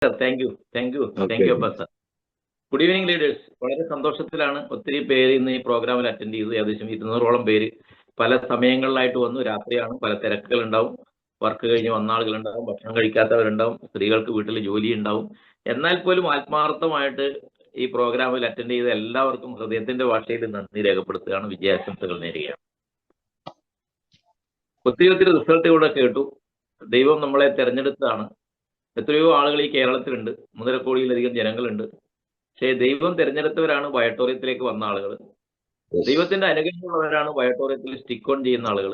Thank you thank you thank okay. You Abbas sir. Good evening leaders. വളരെ സന്തോഷത്തിലാണ് ഒത്തിരി പേര് ഇന്ന് ഈ പ്രോഗ്രാമിൽ അറ്റൻഡ് ചെയ്തു. ഏകദേശം 200ഓളം പേര് പല സമയങ്ങളിലായിട്ട് വന്നു. രാത്രിയാണ്, പല തിരക്കുകൾ ഉണ്ടാവും, വർക്ക് കഴിഞ്ഞ് വന്ന ആളുകളുണ്ടാവും, ഭക്ഷണം കഴിക്കാത്തവരുണ്ടാവും, സ്ത്രീകൾക്ക് വീട്ടിൽ ജോലി ഉണ്ടാവും. എന്നാൽ പോലും ആത്മാർത്ഥമായിട്ട് ഈ പ്രോഗ്രാമിൽ അറ്റൻഡ് ചെയ്ത എല്ലാവർക്കും ഹൃദയത്തിന്റെ ഭാഷയിൽ നന്ദി രേഖപ്പെടുത്തുകയാണ്, വിജയാശംസകൾ നേരുകയാണ്. ഒത്തിരി റിസൾട്ട് ഇവിടെ കേട്ടു. ദൈവം നമ്മളെ തെരഞ്ഞെടുത്തതാണ്. എത്രയോ ആളുകൾ ഈ കേരളത്തിലുണ്ട്, 1.5 കോടിയിലധികം ജനങ്ങളുണ്ട്. പക്ഷേ ദൈവം തിരഞ്ഞെടുത്തവരാണ് വയട്ടോറിയത്തിലേക്ക് വന്ന ആളുകൾ. ദൈവത്തിന്റെ അനുഗ്രഹമുള്ളവരാണ് വയട്ടോറിയത്തിൽ സ്റ്റിക്ക് ഓൺ ചെയ്യുന്ന ആളുകൾ.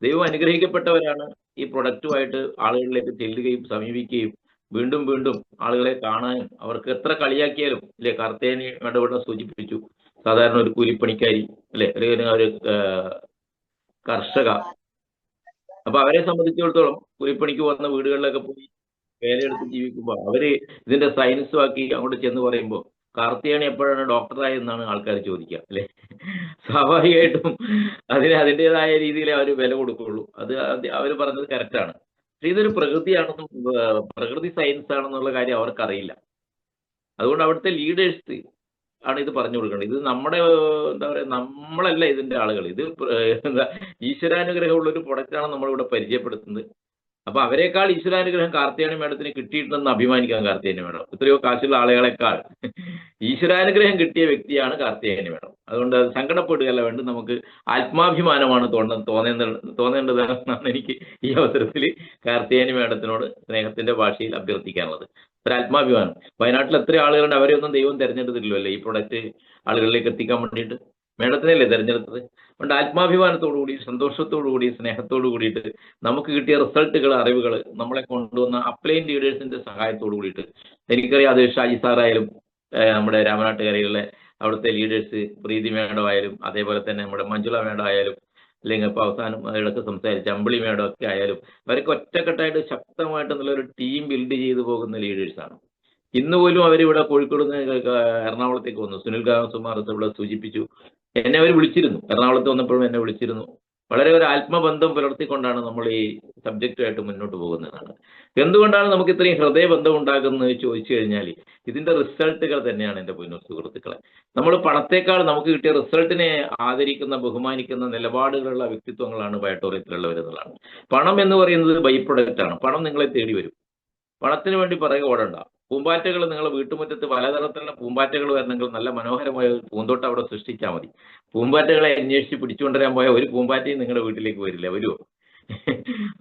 ദൈവം അനുഗ്രഹിക്കപ്പെട്ടവരാണ് ഈ പ്രൊഡക്റ്റുമായിട്ട് ആളുകളിലേക്ക് ചെല്ലുകയും സമീപിക്കുകയും വീണ്ടും വീണ്ടും ആളുകളെ കാണാനും, അവർക്ക് എത്ര കളിയാക്കിയാലും അല്ലെ, കാർത്തേനി ഇടപെടൽ സൂചിപ്പിച്ചു, സാധാരണ ഒരു കൂലിപ്പണിക്കാരി അല്ലെ, ഒരു കർഷക. അപ്പൊ അവരെ സംബന്ധിച്ചിടത്തോളം കൂലിപ്പണിക്ക് വന്ന വീടുകളിലൊക്കെ പോയി വേലയെടുത്ത് ജീവിക്കുമ്പോൾ അവര് ഇതിന്റെ സയൻസ് ആക്കി അങ്ങോട്ട് ചെന്ന് പറയുമ്പോൾ കാർത്തിയാനി എപ്പോഴാണ് ഡോക്ടറായെന്നാണ് ആൾക്കാർ ചോദിക്കുക അല്ലെ. സ്വാഭാവികമായിട്ടും അതിൻ്റെതായ രീതിയിൽ അവർ വില കൊടുക്കുള്ളൂ. അത് അവർ പറഞ്ഞത് കറക്റ്റാണ്. പക്ഷെ ഇതൊരു പ്രകൃതിയാണെന്നും പ്രകൃതി സയൻസ് ആണെന്നുള്ള കാര്യം അവർക്കറിയില്ല. അതുകൊണ്ട് അവിടുത്തെ ലീഡേഴ്സ് ആണ് ഇത് പറഞ്ഞു കൊടുക്കേണ്ടത്. ഇത് നമ്മുടെ എന്താ പറയുക, നമ്മളല്ല ഇതിന്റെ ആളുകൾ. ഇത് എന്താ, ഈശ്വരാനുഗ്രഹമുള്ള ഒരു പ്രൊഡക്റ്റാണ് നമ്മളിവിടെ പരിചയപ്പെടുത്തുന്നത്. അപ്പൊ അവരെക്കാൾ ഈശ്വരാനുഗ്രഹം കാർത്തിയാനി മേഡത്തിന് കിട്ടിയിട്ടുണ്ടെന്ന് അഭിമാനിക്കാം. കാർത്തിയാനി മേഡം എത്രയോ കാശുള്ള ആളുകളെക്കാൾ ഈശ്വരാനുഗ്രഹം കിട്ടിയ വ്യക്തിയാണ് കാർത്തിയാനി മേഡം. അതുകൊണ്ട് അത് സങ്കടപ്പെടുകയല്ല വേണ്ടത്, നമുക്ക് ആത്മാഭിമാനമാണ് തോന്നേണ്ടതെന്നാണ് എനിക്ക് ഈ അവസരത്തിൽ കാർത്തിയാനി മേഡത്തിനോട് സ്നേഹത്തിന്റെ ഭാഷയിൽ അഭ്യർത്ഥിക്കാനുള്ളത്. ഒരു ആത്മാഭിമാനം. വയനാട്ടിൽ എത്ര ആളുകളുണ്ട്, അവരെയൊന്നും ദൈവം തെരഞ്ഞെടുത്തിട്ടില്ലല്ലോ അല്ലേ ഈ പ്രൊഡക്റ്റ് ആളുകളിലേക്ക് എത്തിക്കാൻ വേണ്ടിയിട്ട്. മേഡത്തിനല്ലേ തെരഞ്ഞെടുത്തത്. അതുകൊണ്ട് ആത്മാഭിമാനത്തോടുകൂടി, സന്തോഷത്തോടുകൂടി, സ്നേഹത്തോടു കൂടിയിട്ട് നമുക്ക് കിട്ടിയ റിസൾട്ടുകൾ, അറിവുകൾ നമ്മളെ കൊണ്ടുവന്ന അപ്ലൈൻ ലീഡേഴ്സിന്റെ സഹായത്തോടു കൂടിയിട്ട്, എനിക്കറിയാം അത് ഷാജി സാറായാലും നമ്മുടെ രാമനാട്ടുകരയിലെ അവിടുത്തെ ലീഡേഴ്സ് പ്രീതി മേഡം ആയാലും, അതേപോലെ തന്നെ നമ്മുടെ മഞ്ജുള മേഡം ആയാലും, അല്ലെങ്കിൽ ഇപ്പോൾ അവസാനം ഇടയ്ക്ക് സംസാരിച്ച അമ്പിളി മേഡം ഒക്കെ ആയാലും, അവരൊക്കെ ഒറ്റക്കെട്ടായിട്ട് ശക്തമായിട്ട് ഒരു ടീം ബിൽഡ് ചെയ്തു പോകുന്ന ലീഡേഴ്സാണ്. ഇന്ന് പോലും അവരിവിടെ കോഴിക്കോട് നിന്ന് എറണാകുളത്തേക്ക് വന്നു. സുനിൽ സുമാർ ഇവിടെ സൂചിപ്പിച്ചു, എന്നെ അവർ വിളിച്ചിരുന്നു. എറണാകുളത്ത് വന്നപ്പോഴും എന്നെ വിളിച്ചിരുന്നു. വളരെ ഒരു ആത്മബന്ധം പുലർത്തിക്കൊണ്ടാണ് നമ്മൾ ഈ സബ്ജക്റ്റുമായിട്ട് മുന്നോട്ട് പോകുന്നതാണ്. എന്തുകൊണ്ടാണ് നമുക്ക് ഇത്രയും ഹൃദയബന്ധം ഉണ്ടാകുന്നത് ചോദിച്ചു കഴിഞ്ഞാൽ ഇതിന്റെ റിസൾട്ടുകൾ തന്നെയാണ് എൻ്റെ പൊന്നു സുഹൃത്തുക്കളെ. നമ്മൾ പണത്തേക്കാൾ നമുക്ക് കിട്ടിയ റിസൾട്ടിനെ ആദരിക്കുന്ന, ബഹുമാനിക്കുന്ന നിലപാടുകളുള്ള വ്യക്തിത്വങ്ങളാണ് വയട്ടോറിയത്തിലുള്ളവരെന്നുള്ളതാണ്. പണം എന്ന് പറയുന്നത് ബൈ പ്രൊഡക്റ്റ് ആണ്. പണം നിങ്ങളെ തേടി വരും. പണത്തിന് വേണ്ടി പിറകെ ഓടണ്ട. പൂമ്പാറ്റകൾ, നിങ്ങളുടെ വീട്ടുമുറ്റത്ത് പലതരത്തിലുള്ള പൂമ്പാറ്റകൾ വരണമെങ്കിൽ നല്ല മനോഹരമായ ഒരു പൂന്തോട്ടം അവിടെ സൃഷ്ടിച്ചാൽ മതി. പൂമ്പാറ്റകളെ അന്വേഷിച്ച് പിടിച്ചുകൊണ്ടുവരാൻ പോയ ഒരു പൂമ്പാറ്റയും നിങ്ങളുടെ വീട്ടിലേക്ക് വരില്ല. വരുമോ?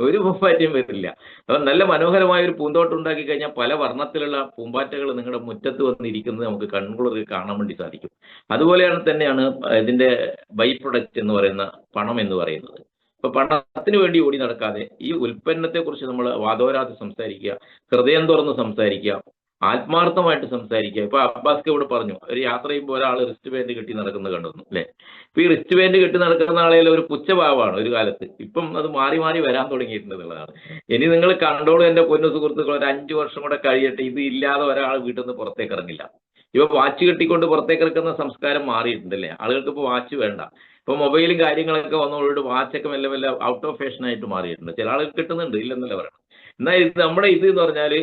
ഒരു പൂമ്പാറ്റയും വരില്ല. അപ്പം നല്ല മനോഹരമായ ഒരു പൂന്തോട്ടം ഉണ്ടാക്കി കഴിഞ്ഞാൽ പല വർണ്ണത്തിലുള്ള പൂമ്പാറ്റകൾ നിങ്ങളുടെ മുറ്റത്ത് വന്നിരിക്കുന്നത് നമുക്ക് കൺകുളിർ കാണാൻ വേണ്ടി സാധിക്കും. അതുപോലെയാണ് തന്നെയാണ് ഇതിന്റെ ബൈ പ്രൊഡക്റ്റ് എന്ന് പറയുന്ന പണം എന്ന് പറയുന്നത്. ഇപ്പൊ പണത്തിന് വേണ്ടി ഓടി നടക്കാതെ ഈ ഉൽപ്പന്നത്തെക്കുറിച്ച് നമ്മൾ വാദോരാതെ സംസാരിക്കുക, ഹൃദയം തുറന്ന് സംസാരിക്കുക, ആത്മാർത്ഥമായിട്ട് സംസാരിക്കുക. ഇപ്പൊ അബ്ബാസ്ക്ക് ഇവിടെ പറഞ്ഞു, ഒരു യാത്ര ചെയ്യുമ്പോൾ ഒരാൾ റിസ്റ്റ് ബാൻഡ് കെട്ടി നടക്കുന്നത് കണ്ടിരുന്നു അല്ലെ. ഇപ്പൊ ഈ റിസ്റ്റ് ബാൻഡ് കെട്ടി നടക്കുന്ന ആളെയിൽ ഒരു പുച്ഛഭാവമാണ് ഒരു കാലത്ത്. ഇപ്പം അത് മാറി മാറി വരാൻ തുടങ്ങിയിട്ടുണ്ട് എന്നുള്ളതാണ്. ഇനി നിങ്ങൾ കണ്ടോളൂ എൻ്റെ പൊന്നു സുഹൃത്തുക്കൾ, ഒരു 5 വർഷം കൂടെ കഴിയട്ടെ, ഇത് ഇല്ലാതെ ഒരാൾ വീട്ടിൽ നിന്ന് പുറത്തേക്ക് ഇറങ്ങില്ല. ഇപ്പൊ വാച്ച് കെട്ടിക്കൊണ്ട് പുറത്തേക്ക് ഇറക്കുന്ന സംസ്കാരം മാറിയിട്ടുണ്ട് അല്ലേ. ആളുകൾക്ക് ഇപ്പോൾ വാച്ച് വേണ്ട. ഇപ്പൊ മൊബൈലും കാര്യങ്ങളൊക്കെ വന്നതോട് വാച്ചൊക്കെ മെല്ലെ മെല്ലെ ഔട്ട് ഓഫ് ഫാഷൻ ആയിട്ട് മാറിയിട്ടുണ്ട്. ചില ആളുകൾ കിട്ടുന്നുണ്ട്, ഇല്ലെന്നല്ല പറയണം. എന്നാൽ ഇത് നമ്മുടെ ഇത് എന്ന് പറഞ്ഞാൽ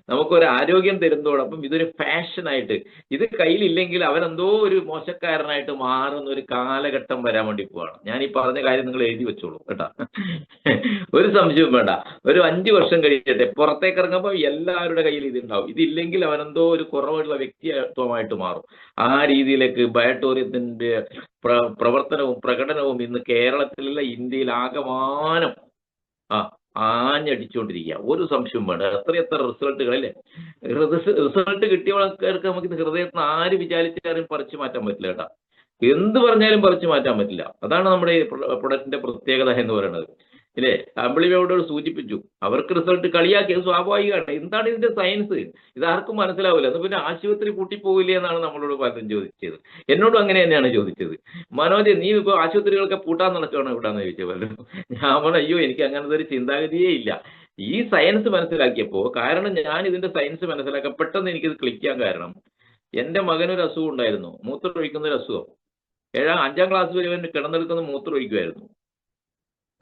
നമുക്കൊരു ആരോഗ്യം തരുന്നതോടൊപ്പം ഇതൊരു ഫാഷനായിട്ട്, ഇത് കയ്യിലില്ലെങ്കിൽ അവനെന്തോ ഒരു മോശക്കാരനായിട്ട് മാറുന്ന ഒരു കാലഘട്ടം വരാൻ വേണ്ടി പോവാണ്. ഞാൻ ഈ പറഞ്ഞ കാര്യം നിങ്ങൾ എഴുതി വെച്ചോളൂ കേട്ടാ. ഒരു സംശയവും വേണ്ട. ഒരു 5 വർഷം കഴിയട്ടെ, പുറത്തേക്ക് ഇറങ്ങുമ്പോൾ എല്ലാവരുടെ കയ്യിൽ ഇതുണ്ടാവും. ഇതില്ലെങ്കിൽ അവനെന്തോ ഒരു കുറവുള്ള വ്യക്തിത്വമായിട്ട് മാറും. ആ രീതിയിലേക്ക് ബയോട്ടോറിയത്തിന്റെ പ്രവർത്തനവും പ്രകടനവും ഇന്ന് കേരളത്തിലല്ല, ഇന്ത്യയിൽ ആകമാനം ആഞ്ഞടിച്ചുകൊണ്ടിരിക്കുക. ഒരു സംശയവും വേണ്ട. എത്രയെത്ര റിസൾട്ടുകളല്ലേ. റിസൾട്ട് കിട്ടിയവർക്ക് നമുക്ക് ഹൃദയത്തിന് ആര് വിചാരിച്ചാലും പറിച്ചു മാറ്റാൻ പറ്റില്ല കേട്ടാ. എന്ത് പറഞ്ഞാലും പറിച്ചു മാറ്റാൻ പറ്റില്ല. അതാണ് നമ്മുടെ ഈ പ്രൊഡക്റ്റിന്റെ പ്രത്യേകത എന്ന് പറയുന്നത് ഇല്ലേ. അമ്പിളിയോട് സൂചിപ്പിച്ചു, അവർക്ക് റിസൾട്ട് കളിയാക്കിയത് സ്വാഭാവികമാണ്. എന്താണ് ഇതിന്റെ സയൻസ്, ഇതാർക്കും മനസ്സിലാവില്ല. എന്ന് പിന്നെ ആശുപത്രി പൂട്ടിപ്പോവില്ലേ എന്നാണ് നമ്മളോട് പലരും ചോദിച്ചത്. എന്നോടും അങ്ങനെ തന്നെയാണ് ചോദിച്ചത്. മനോജ്, നീ ഇപ്പോൾ ആശുപത്രികളൊക്കെ പൂട്ടാൻ നടക്കുകയാണ് ഇവിടാന്ന് ചോദിച്ചത് പലരും. ഞാൻ പറഞ്ഞു, അയ്യോ എനിക്ക് അങ്ങനത്തെ ഒരു ചിന്താഗതിയേ ഇല്ല. ഈ സയൻസ് മനസ്സിലാക്കിയപ്പോൾ, കാരണം ഞാൻ ഇതിന്റെ സയൻസ് മനസ്സിലാക്കാൻ പെട്ടെന്ന് എനിക്കിത് ക്ലിക്ക് ചെയ്യാൻ കാരണം, എൻ്റെ മകനൊരു അസുഖം ഉണ്ടായിരുന്നു, മൂത്രമൊഴിക്കുന്ന ഒരു അസുഖം. 5ാം ക്ലാസ് വരെ അവന് കിടന്നെടുക്കുന്ന മൂത്രമൊഴിക്കുമായിരുന്നു.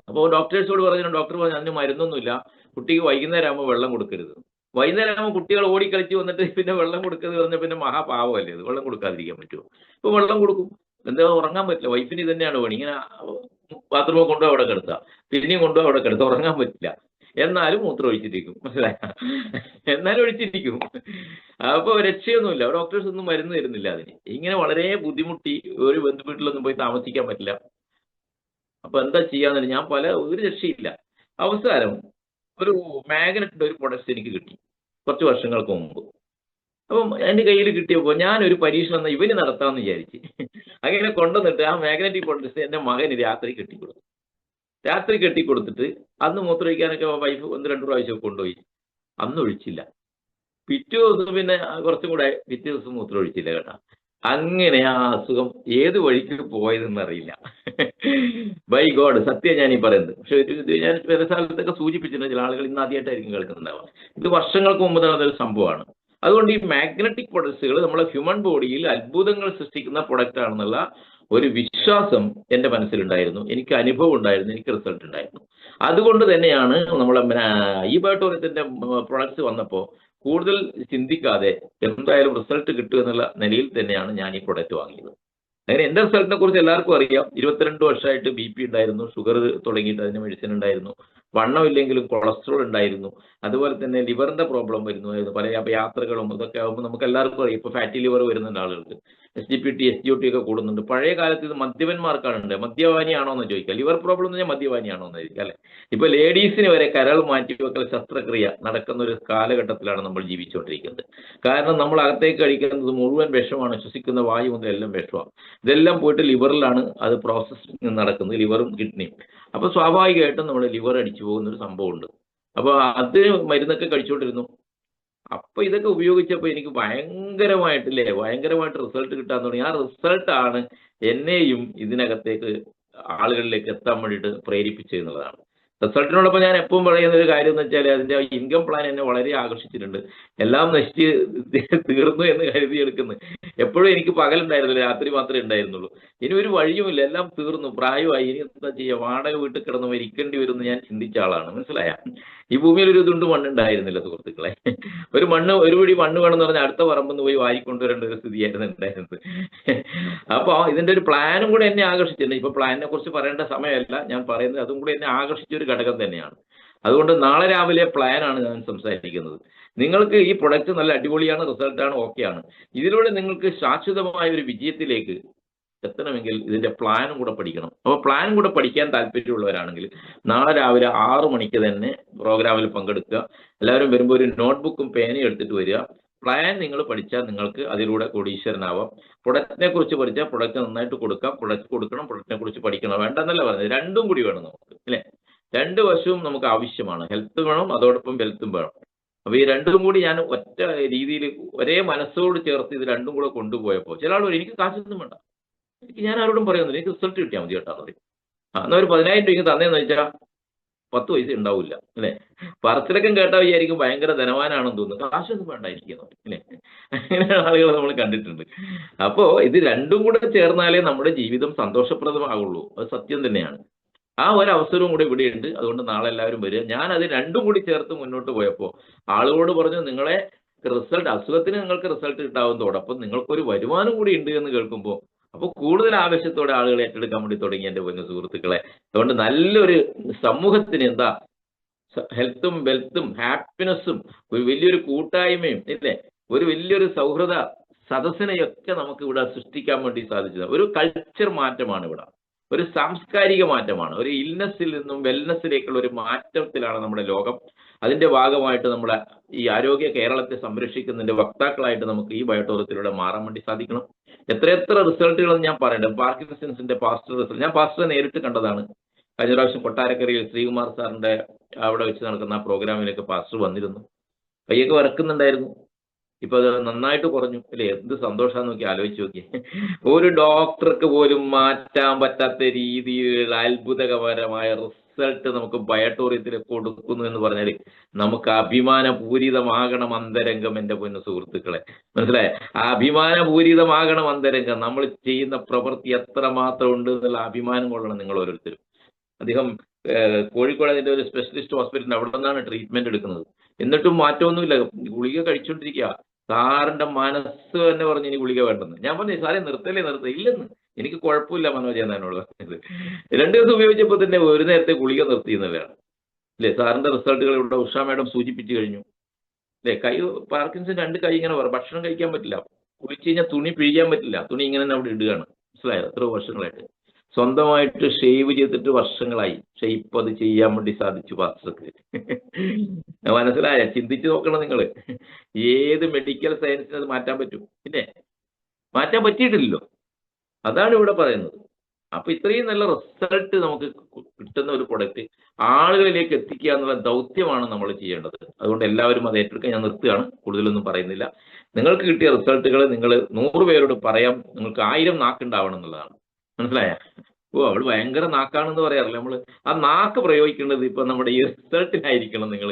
അപ്പോൾ ഡോക്ടേഴ്സോട് പറഞ്ഞു, ഡോക്ടർ പറഞ്ഞു അതിന് മരുന്നൊന്നുമില്ല, കുട്ടിക്ക് വൈകുന്നേരം ആകുമ്പോൾ വെള്ളം കൊടുക്കരുത്. വൈകുന്നേരം ആകുമ്പോൾ കുട്ടികൾ ഓടിക്കളിച്ച് വന്നിട്ട് പിന്നെ വെള്ളം കൊടുക്കുന്നത് പറഞ്ഞാൽ പിന്നെ മഹാപാവമല്ലേ അത്, വെള്ളം കൊടുക്കാതിരിക്കാൻ പറ്റുമോ? ഇപ്പോൾ വെള്ളം കൊടുക്കും. എന്താ ഉറങ്ങാൻ പറ്റില്ല, വൈഫിന് തന്നെയാണ് പണി. ഇങ്ങനെ ബാത്റൂമിൽ കൊണ്ടുപോയി അവിടെ കിടത്തുക, പിന്നെയും കൊണ്ടുപോയി അവിടെ കിടത്തുക, ഉറങ്ങാൻ പറ്റില്ല. എന്നാലും മൂത്രം ഒഴിച്ചിരിക്കും, മനസ്സിലായ? എന്നാലും ഒഴിച്ചിരിക്കും. അപ്പോൾ രക്ഷയൊന്നുമില്ല, ഡോക്ടേഴ്സ് ഒന്നും മരുന്ന് തരുന്നില്ല അതിന്. ഇങ്ങനെ വളരെ ബുദ്ധിമുട്ടി ഒരു ബന്ധു വീട്ടിലൊന്നും പോയി താമസിക്കാൻ പറ്റില്ല. അപ്പൊ എന്താ ചെയ്യാന്ന് ഞാൻ ഒരു രക്ഷയില്ല. അവസാനം ഒരു മാഗ്നറ്റിന്റെ ഒരു പ്രൊഡക്റ്റ് എനിക്ക് കിട്ടി കുറച്ച് വർഷങ്ങൾക്ക് മുമ്പ്. അപ്പം എൻ്റെ കയ്യിൽ കിട്ടിയപ്പോൾ ഞാനൊരു പരീക്ഷണം ഇവന് നടത്താമെന്ന് വിചാരിച്ച് അങ്ങനെ കൊണ്ടുവന്നിട്ട് ആ മാഗ്നറ്റിക് പ്രൊഡക്ട്സ് എൻ്റെ മകന് രാത്രി കെട്ടിക്കൊടുത്തു. രാത്രി കെട്ടിക്കൊടുത്തിട്ട് അന്ന് മൂത്രമൊഴിക്കാനൊക്കെ വൈഫ് 1-2 പ്രാവശ്യം കൊണ്ടുപോയി. അന്ന് ഒഴിച്ചില്ല. പിറ്റേ ദിവസം പിന്നെ കുറച്ചും കൂടെ പിറ്റേ ദിവസം മൂത്രം ഒഴിച്ചില്ല കേട്ടോ. അങ്ങനെ ആ അസുഖം ഏത് വഴിക്ക് പോയതെന്നറിയില്ല. ബൈ ഗോഡ്, സത്യം ഞാൻ ഈ പറയുന്നത്. പക്ഷെ ഇത് ഞാൻ പല സ്ഥലത്തൊക്കെ സൂചിപ്പിച്ചിട്ടുണ്ട്, ചില ആളുകൾ ഇന്ന് ആദ്യമായിട്ടായിരിക്കും കേൾക്കുന്നുണ്ടാവുക. ഇത് വർഷങ്ങൾക്ക് മുമ്പ് നടന്നൊരു സംഭവമാണ്. അതുകൊണ്ട് ഈ മാഗ്നറ്റിക് പ്രൊഡക്ട്സുകൾ നമ്മളെ ഹ്യൂമൻ ബോഡിയിൽ അത്ഭുതങ്ങൾ സൃഷ്ടിക്കുന്ന പ്രൊഡക്റ്റ് ആണെന്നുള്ള ഒരു വിശ്വാസം എൻ്റെ മനസ്സിലുണ്ടായിരുന്നു, എനിക്ക് അനുഭവം ഉണ്ടായിരുന്നു, എനിക്ക് റിസൾട്ട് ഉണ്ടായിരുന്നു. അതുകൊണ്ട് തന്നെയാണ് നമ്മളെ ഈ ബയോട്ടോറിയത്തിൻ്റെ പ്രൊഡക്ട്സ് വന്നപ്പോൾ കൂടുതൽ ചിന്തിക്കാതെ എന്തായാലും റിസൾട്ട് കിട്ടുക എന്നുള്ള നിലയിൽ തന്നെയാണ് ഞാൻ ഈ പ്രൊഡക്റ്റ് വാങ്ങിയത്. അങ്ങനെ എൻ്റെ റിസൾട്ടിനെ കുറിച്ച് എല്ലാവർക്കും അറിയാം. 22 വർഷമായിട്ട് BP ഉണ്ടായിരുന്നു, ഷുഗർ തുടങ്ങിയിട്ട് അതിന് മെഡിസിൻ ഉണ്ടായിരുന്നു, വണ്ണമില്ലെങ്കിലും കൊളസ്ട്രോൾ ഉണ്ടായിരുന്നു, അതുപോലെ തന്നെ ലിവറിൻ്റെ പ്രോബ്ലം വരുന്നു, പല യാത്രകളും ഇതൊക്കെ ആകുമ്പോൾ നമുക്ക് എല്ലാവർക്കും അറിയാം. ഇപ്പോൾ ഫാറ്റി ലിവർ വരുന്നുണ്ട് ആളുകൾക്ക്, SGPT SGOT ഒക്കെ കൂടുന്നുണ്ട്. പഴയ കാലത്ത് ഇത് മദ്യപന്മാർക്കാണ് ഉണ്ട്. മദ്യപാനിയാണോ എന്ന് ചോദിക്കുക, ലിവർ പ്രോബ്ലം എന്ന് പറഞ്ഞാൽ മദ്യപാനിയാണോ എന്ന് ചോദിക്കുക അല്ലേ. ഇപ്പോൾ ലേഡീസിന് വരെ കരൾ മാറ്റിവെക്കൽ ശസ്ത്രക്രിയ നടക്കുന്ന ഒരു കാലഘട്ടത്തിലാണ് നമ്മൾ ജീവിച്ചുകൊണ്ടിരിക്കുന്നത്. കാരണം നമ്മൾ അകത്തേക്ക് കഴിക്കുന്നത് മുഴുവൻ വിഷമാണ്, ശ്വസിക്കുന്ന വായു മുതൽ എല്ലാം വിഷമാണ്. ഇതെല്ലാം പോയിട്ട് ലിവറിലാണ് അത് പ്രോസസ്സിങ് നടക്കുന്നത്, ലിവറും കിഡ്നിയും. അപ്പോൾ സ്വാഭാവികമായിട്ടും നമ്മൾ ലിവർ അടിച്ചു പോകുന്നൊരു സംഭവമുണ്ട്. അപ്പോൾ അത് മരുന്നൊക്കെ കഴിച്ചുകൊണ്ടിരുന്നു. അപ്പോൾ ഇതൊക്കെ ഉപയോഗിച്ചപ്പോൾ എനിക്ക് ഭയങ്കരമായിട്ട് റിസൾട്ട് കിട്ടാൻ തുടങ്ങി. ആ റിസൾട്ടാണ് എന്നെയും ഇതിനകത്തേക്ക് ആളുകളിലേക്ക് എത്താൻ വേണ്ടിയിട്ട് പ്രേരിപ്പിച്ചത് എന്നുള്ളതാണ്. റിസൾട്ടിനോടൊപ്പം ഞാൻ എപ്പോഴും പറയുന്ന ഒരു കാര്യം എന്ന് വെച്ചാൽ അതിൻ്റെ ഇൻകം പ്ലാൻ എന്നെ വളരെ ആകർഷിച്ചിട്ടുണ്ട്. എല്ലാം നശിച്ച് തീർന്നു എന്ന് കരുതി എടുക്കുന്നു. എപ്പോഴും എനിക്ക് പകലുണ്ടായിരുന്നില്ല, രാത്രി മാത്രമേ ഉണ്ടായിരുന്നുള്ളൂ. ഇനി ഒരു വഴിയുമില്ല, എല്ലാം തീർന്നു, പ്രായമായി, ഇനി എന്താ ചെയ്യുക, വാടക വീട്ടിൽ കിടന്ന് മരിക്കേണ്ടി വരുമെന്ന് ഞാൻ ചിന്തിച്ച ആളാണ്, മനസ്സിലായ? ഈ ഭൂമിയിൽ ഒരു തുണ്ട് മണ്ണുണ്ടായിരുന്നില്ല സുഹൃത്തുക്കളെ. ഒരു പിടി മണ്ണ് വേണമെന്ന് പറഞ്ഞാൽ അടുത്ത പറമ്പെന്ന് പോയി വാരിക്കൊണ്ടുവരേണ്ട ഒരു സ്ഥിതിയായിരുന്നു ഉണ്ടായിരുന്നത്. അപ്പോൾ ഇതിൻ്റെ ഒരു പ്ലാനും കൂടെ എന്നെ ആകർഷിച്ചിട്ടുണ്ട്. ഇപ്പോൾ പ്ലാനിനെ കുറിച്ച് പറയേണ്ട സമയമല്ല ഞാൻ പറയുന്നത്, അതും കൂടെ എന്നെ ആകർഷിച്ച ഒരു ഘടകം തന്നെയാണ്. അതുകൊണ്ട് നാളെ രാവിലെ പ്ലാനാണ് ഞാൻ സംസാരിക്കുന്നത്. നിങ്ങൾക്ക് ഈ പ്രൊഡക്റ്റ് നല്ല അടിപൊളിയാണ്, റിസൾട്ടാണ്, ഓക്കെയാണ്. ഇതിലൂടെ നിങ്ങൾക്ക് ശാശ്വതമായ ഒരു വിജയത്തിലേക്ക് എത്തണമെങ്കിൽ ഇതിൻ്റെ പ്ലാനും കൂടെ പഠിക്കണം. അപ്പോൾ പ്ലാനും കൂടെ പഠിക്കാൻ താല്പര്യമുള്ളവരാണെങ്കിൽ നാളെ രാവിലെ 6 മണിക്ക് തന്നെ പ്രോഗ്രാമിൽ പങ്കെടുക്കുക. എല്ലാവരും വരുമ്പോൾ ഒരു നോട്ട്ബുക്കും പേനയും എടുത്തിട്ട് വരിക. പ്ലാൻ നിങ്ങൾ പഠിച്ചാൽ നിങ്ങൾക്ക് അതിലൂടെ കോടീശ്വരനാവാം. പ്രൊഡക്റ്റിനെ കുറിച്ച് പഠിച്ചാൽ പ്രൊഡക്റ്റ് നന്നായിട്ട് കൊടുക്കാം, പ്രൊഡക്റ്റ് കൊടുക്കണം, പ്രൊഡക്റ്റിനെ കുറിച്ച് പഠിക്കണം. വേണ്ടെന്നല്ല പറഞ്ഞത്, രണ്ടും കൂടി വേണം നമുക്ക്, അല്ലേ? 2 വശവും നമുക്ക് ആവശ്യമാണ്. ഹെൽത്ത് വേണം, അതോടൊപ്പം വെൽത്തും വേണം. അപ്പോൾ ഈ രണ്ടും കൂടി ഞാൻ ഒറ്റ രീതിയിൽ ഒരേ മനസ്സോട് ചേർത്ത് ഇത് രണ്ടും കൂടെ കൊണ്ടുപോയപ്പോൾ ചില ആളുകൾ എനിക്ക് കാശൊന്നും വേണ്ട, ഞാൻ ആരോടും പറയുന്നില്ല, എനിക്ക് റിസൾട്ട് കിട്ടിയാൽ മതി കേട്ടോ പറയും. എന്നാൽ ഒരു 10,000 രൂപയ്ക്ക് തന്നേന്ന് വെച്ചാൽ 10 പൈസ ഉണ്ടാവില്ല, അല്ലേ? പറച്ചിലൊക്കെ കേട്ടാൽ വിചാരിക്കും ഭയങ്കര ധനവാനാണെന്ന് തോന്നുന്നു, കാശൊന്നും വേണ്ടായിരിക്കുന്നു, അല്ലേ? അങ്ങനെ ആളുകൾ നമ്മൾ കണ്ടിട്ടുണ്ട്. അപ്പോൾ ഇത് രണ്ടും കൂടെ ചേർന്നാലേ നമ്മുടെ ജീവിതം സന്തോഷപ്രദമാകുള്ളൂ, അത് സത്യം തന്നെയാണ്. ആ ഒരു അവസരവും കൂടി ഇവിടെയുണ്ട്. അതുകൊണ്ട് നാളെ എല്ലാവരും വരിക. ഞാൻ അത് രണ്ടും കൂടി ചേർത്ത് മുന്നോട്ട് പോയപ്പോൾ ആളുകളോട് പറഞ്ഞു, നിങ്ങളെ റിസൾട്ട്, അസുഖത്തിന് നിങ്ങൾക്ക് റിസൾട്ട് കിട്ടാവുന്നതോടൊപ്പം നിങ്ങൾക്കൊരു വരുമാനം കൂടി ഉണ്ട് എന്ന് കേൾക്കുമ്പോൾ അപ്പോൾ കൂടുതൽ ആവേശത്തോടെ ആളുകൾ ഏറ്റെടുക്കാൻ വേണ്ടി തുടങ്ങി എൻ്റെ പൊന്നു സുഹൃത്തുക്കളെ. അതുകൊണ്ട് നല്ലൊരു സമൂഹത്തിന് എന്താ ഹെൽത്തും വെൽത്തും ഹാപ്പിനെസ്സും ഒരു വലിയൊരു കൂട്ടായ്മയും, ഇല്ലേ, ഒരു വലിയൊരു സൗഹൃദ സദസ്സിനെയൊക്കെ നമുക്ക് ഇവിടെ സൃഷ്ടിക്കാൻ വേണ്ടി സാധിച്ചത് ഒരു കൾച്ചർ മാറ്റമാണ് ഇവിടെ, ഒരു സാംസ്കാരിക മാറ്റമാണ്, ഒരു ഇൽനെസ്സിൽ നിന്നും വെൽനെസ്സിലേക്കുള്ള ഒരു മാറ്റത്തിലാണ് നമ്മുടെ ലോകം. അതിൻ്റെ ഭാഗമായിട്ട് നമ്മുടെ ഈ ആരോഗ്യ കേരളത്തെ സംരക്ഷിക്കുന്നതിൻ്റെ വക്താക്കളായിട്ട് നമുക്ക് ഈ ബയോട്ടോറിയത്തിലൂടെ മാറാൻ വേണ്ടി സാധിക്കണം. എത്രയെത്ര റിസൾട്ടുകളെന്ന് ഞാൻ പറയണ്ടത്. പാർക്കിൻസൺസിൻ്റെ പാസ്റ്റർ റിസൾട്ട് ഞാൻ പാസ്റ്ററെ നേരിട്ട് കണ്ടതാണ്. കഴിഞ്ഞ പ്രാവശ്യം കൊട്ടാരക്കരയിൽ ശ്രീകുമാർ സാറിൻ്റെ അവിടെ വെച്ച് നടക്കുന്ന ആ പ്രോഗ്രാമിലേക്ക് പാസ്റ്റർ വന്നിരുന്നു. കൈയൊക്കെ വരക്കുന്നുണ്ടായിരുന്നു. ഇപ്പൊ അത് നന്നായിട്ട് കുറഞ്ഞു, അല്ലേ? എന്ത് സന്തോഷാന്ന് നോക്കി ആലോചിച്ച് നോക്കി. ഒരു ഡോക്ടർക്ക് പോലും മാറ്റാൻ പറ്റാത്ത രീതിയിലുള്ള അത്ഭുതകരമായ റിസൾട്ട് നമുക്ക് ബയോട്ടോറിയത്തിൽ കൊടുക്കുന്നു എന്ന് പറഞ്ഞാൽ നമുക്ക് അഭിമാനപൂരിതമാകണം അന്തരംഗം, എൻ്റെ പൊന്നു സുഹൃത്തുക്കളെ, മനസ്സിലായ? ആ അഭിമാനപൂരിതമാകണം അന്തരംഗം. നമ്മൾ ചെയ്യുന്ന പ്രവൃത്തി എത്രമാത്രം ഉണ്ട് എന്നുള്ള അഭിമാനം കൊള്ളണം നിങ്ങൾ ഓരോരുത്തരും. അദ്ദേഹം കോഴിക്കോട് അതിൻ്റെ ഒരു സ്പെഷ്യലിസ്റ്റ് ഹോസ്പിറ്റലിൻ്റെ അവിടെ നിന്നാണ് ട്രീറ്റ്മെൻറ്റ് എടുക്കുന്നത്. എന്നിട്ടും മാറ്റമൊന്നുമില്ല, ഗുളിക കഴിച്ചുകൊണ്ടിരിക്കുക. സാറിന്റെ മനസ്സ് തന്നെ പറഞ്ഞു ഇനി ഗുളിക വേണ്ടെന്ന്. ഞാൻ പറഞ്ഞു സാറേ നിർത്തല്ലേ ഇല്ലെന്ന്, എനിക്ക് കുഴപ്പമില്ല മനോജ് എന്നാണ് എന്നോട് പറഞ്ഞത്. 2 ദിവസം ഉപയോഗിച്ചപ്പോൾ തന്നെ ഒരു നേരത്തെ ഗുളിക നിർത്തി എന്നുള്ളതാണ് അല്ലേ. സാറിന്റെ റിസൾട്ടുകൾ ഇവിടെ ഉഷ മാഡം സൂചിപ്പിച്ചു കഴിഞ്ഞു അല്ലേ. കൈ പാർക്കിൻസൺ 2 കൈ ഇങ്ങനെ ഭക്ഷണം കഴിക്കാൻ പറ്റില്ല, കുളിച്ച് കഴിഞ്ഞാൽ തുണി പിഴിയാൻ പറ്റില്ല, തുണി ഇങ്ങനെ തന്നെ അവിടെ ഇടുകയാണ്. മനസ്സിലായോ? എത്ര വർഷങ്ങളായിട്ട് സ്വന്തമായിട്ട് ഷേവ് ചെയ്തിട്ട് വർഷങ്ങളായി, പക്ഷെ ഇപ്പൊ അത് ചെയ്യാൻ വേണ്ടി സാധിച്ചു പാസ്റ്റർക്ക്. മനസ്സിലായ? ചിന്തിച്ചു നോക്കണം നിങ്ങൾ. ഏത് മെഡിക്കൽ സയൻസിന് അത് മാറ്റാൻ പറ്റും? പിന്നെ മാറ്റാൻ പറ്റിയിട്ടില്ലല്ലോ. അതാണ് ഇവിടെ പറയുന്നത്. അപ്പൊ ഇത്രയും നല്ല റിസൾട്ട് നമുക്ക് കിട്ടുന്ന ഒരു പ്രൊഡക്റ്റ് ആളുകളിലേക്ക് എത്തിക്കുക എന്നുള്ള ദൗത്യമാണ് നമ്മൾ ചെയ്യേണ്ടത്. അതുകൊണ്ട് എല്ലാവരും അത് ഏറ്റെടുക്കാൻ ഞാൻ നിർത്തുകയാണ്, കൂടുതലൊന്നും പറയുന്നില്ല. നിങ്ങൾക്ക് കിട്ടിയ റിസൾട്ടുകൾ നിങ്ങൾ 100 പേരോട് പറയാം, നിങ്ങൾക്ക് 1000 നാക്കുണ്ടാവണം എന്നുള്ളതാണ്. മനസ്സിലായ? അവൾ ഭയങ്കര നാക്കാണെന്ന് പറയാറില്ല നമ്മൾ. ആ നാക്ക് പ്രയോഗിക്കേണ്ടത് ഇപ്പൊ നമ്മുടെ ഈ റിസൾട്ടിനായിരിക്കണം. നിങ്ങൾ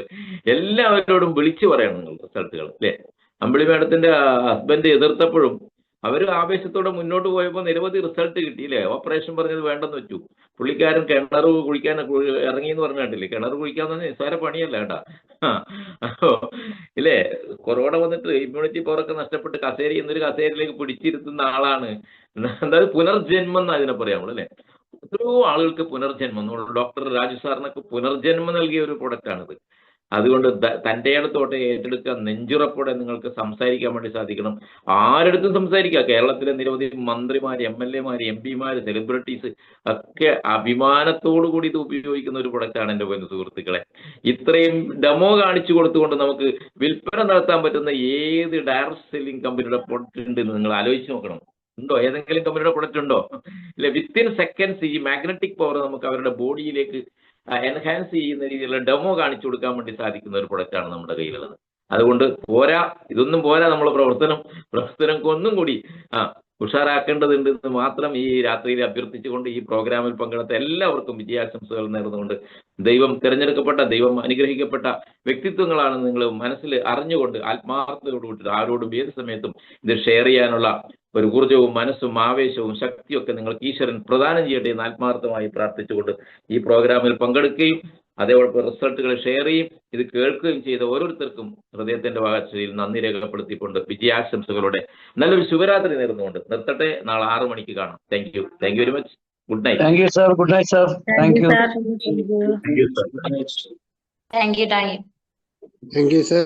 എല്ലാവരോടും വിളിച്ചു പറയണം നിങ്ങൾ റിസൾട്ടുകൾ അല്ലേ. അമ്പിളി മാഡത്തിന്റെ ഹസ്ബൻഡ് എതിർത്തപ്പോഴും അവർ ആവേശത്തോടെ മുന്നോട്ട് പോയപ്പോൾ നിരവധി റിസൾട്ട് കിട്ടിയില്ലേ. ഓപ്പറേഷൻ പറഞ്ഞത് വേണ്ടെന്ന് വെച്ചു. പുള്ളിക്കാരൻ കിണർ കുഴിക്കാൻ ഇറങ്ങി എന്ന് പറഞ്ഞു കണ്ടില്ലേ. കിണർ കുഴിക്കാന്ന് പറഞ്ഞാൽ നിസ്സാര പണിയല്ല കേട്ടാ. ഇല്ലേ, കൊറോണ വന്നിട്ട് ഇമ്മ്യൂണിറ്റി പവറൊക്കെ നഷ്ടപ്പെട്ട് കസേര എന്നൊരു കസേരയിലേക്ക് പിടിച്ചിരുത്തുന്ന ആളാണ്. എന്തായാലും പുനർജന്മം എന്ന് അതിനെ പറയാം അല്ലേ. എത്രയോ ആളുകൾക്ക് പുനർജന്മം, ഡോക്ടർ രാജു സാറിനൊക്കെ പുനർജന്മം നൽകിയ ഒരു പ്രൊഡക്റ്റാണിത്. അതുകൊണ്ട് തൻ്റെ ഇടത്തോടെ ഏറ്റെടുക്കുക, നെഞ്ചുറപ്പോടെ നിങ്ങൾക്ക് സംസാരിക്കാൻ വേണ്ടി സാധിക്കണം. ആരെടുത്തും സംസാരിക്കുക. കേരളത്തിലെ നിരവധി മന്ത്രിമാർ, MLA Mar, MP Mar, celebrities ഒക്കെ അഭിമാനത്തോടു കൂടി ഇത് ഉപയോഗിക്കുന്ന ഒരു പ്രൊഡക്റ്റാണ് എൻ്റെ പോയ സുഹൃത്തുക്കളെ. ഇത്രയും ഡെമോ കാണിച്ചു കൊടുത്തുകൊണ്ട് നമുക്ക് വിൽപ്പന നടത്താൻ പറ്റുന്ന ഏത് ഡയറക്റ്റ് സെല്ലിംഗ് കമ്പനിയുടെ പ്രൊഡക്റ്റ് ഉണ്ടെന്ന് നിങ്ങൾ ആലോചിച്ച് നോക്കണം. ഉണ്ടോ? ഏതെങ്കിലും കമ്പനിയുടെ പ്രൊഡക്റ്റ് ഉണ്ടോ? ഇല്ല, വിത്തിൻ സെക്കൻഡ്സ് ഈ മാഗ്നറ്റിക് പവർ നമുക്ക് അവരുടെ ബോഡിയിലേക്ക് എൻഹാൻസ് ചെയ്യുന്ന രീതിയിലുള്ള ഡെമോ കാണിച്ചു കൊടുക്കാൻ വേണ്ടി സാധിക്കുന്ന ഒരു പ്രൊഡക്റ്റാണ് നമ്മുടെ കയ്യിലുള്ളത്. അതുകൊണ്ട് പോരാ, ഇതൊന്നും പോരാ, നമ്മൾ പ്രവർത്തനം ഒന്നും കൂടി ഉഷാറാക്കേണ്ടതുണ്ട് എന്ന് മാത്രം ഈ രാത്രിയിൽ അഭ്യർത്ഥിച്ചുകൊണ്ട് ഈ പ്രോഗ്രാമിൽ പങ്കെടുത്ത എല്ലാവർക്കും വിജയാശംസകൾ നേർന്നുകൊണ്ട്, തിരഞ്ഞെടുക്കപ്പെട്ട ദൈവം അനുഗ്രഹിക്കപ്പെട്ട വ്യക്തിത്വങ്ങളാണ് നിങ്ങൾ മനസ്സിൽ അറിഞ്ഞുകൊണ്ട് ആത്മാർത്ഥതയോടുകൂടി ആരോടും ഏത് സമയത്തും ഇത് ഷെയർ ചെയ്യാനുള്ള ഒരു ഊർജ്ജവും മനസ്സും ആവേശവും ശക്തിയൊക്കെ നിങ്ങൾക്ക് ഈശ്വരൻ പ്രദാനം ചെയ്യട്ടെ എന്ന് ആത്മാർത്ഥമായി പ്രാർത്ഥിച്ചുകൊണ്ട് ഈ പ്രോഗ്രാമിൽ പങ്കെടുക്കുകയും അതേപോലെ റിസൾട്ടുകൾ ഷെയർ ചെയ്യും ഇത് കേൾക്കുകയും ചെയ്ത ഓരോരുത്തർക്കും ഹൃദയത്തിന്റെ വാഴ്ചയിൽ നന്ദി രേഖപ്പെടുത്തിക്കൊണ്ട് വിജയാശംസകളോടെ നല്ലൊരു ശുഭരാത്രി നേർന്നുകൊണ്ട് നിർത്തട്ടെ. നാളെ 6 മണിക്ക് കാണാം. Thank you very much. Good night. Thank you sir. Good night sir. Thank you. Thank you, sir. Thank you. Thank you, sir.